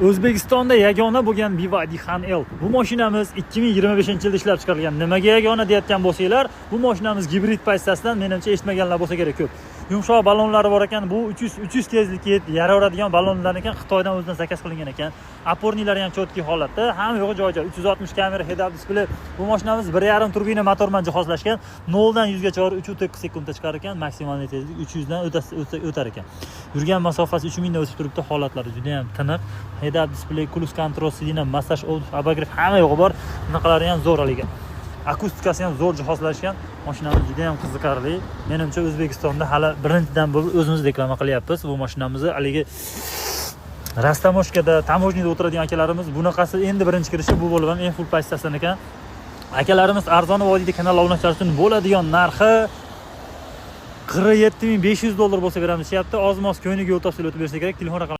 O'zbekistonda yagona bo'lgan BYD Han L. Bu mashinamiz 2025-yilda ishlab chiqarilgan. Nimaga yagona deyotgan bo'lsanglar, bu mashinamiz gibrid pozitsiyasidan menimcha eshitmaganlar bo'lsa kerak ko'p. Yumshoq ballonlari bor ekan. Bu 300 tezlikka yaraveradigan ballonlar ekan, Xitoydan o'zidan zakaz qilingan ekan. Apornilari ham chotki holatda, hamma yo'g'i joy-joy. 360 kamera, head-up display. Bu mashinamiz 1.5 turbina motor bilan jihozlashgan. 0 dan 100 gacha 3.2 sekundda chiqar ekan, maksimal tezlik 300 dan o'tar ekan. Yurgan masofasi 3000 dan o'tib turibdi, holatlari juda ham tiniq. Head-up display, cruise control, sidina, massaj, abagrev hamma yo'g'i bor. Bunaqalari ham zo'r haliga. Akustikasi ham zo'r jihozlashgan. Mashinamiz juda ham qiziqarli. Menimcha O'zbekistonda hali birinchidan bo'lib o'zimiz reklama qilyapmiz. Bu mashinamizni haligi Rastamoshkada, tamojnida o'tiradigan akalarimiz bunaqasi endi birinchi kirishi bu bo'lib ham eng full pozitsiyasidan ekan. Akalarimiz arzon vodiyda kanal o'rnatish uchun bo'ladigan narxi $47,500 bo'lsa beramiz deyapti. Oz-moz ko'yniga yo'l topsilib o'tib bersa kerak. Telefon raqami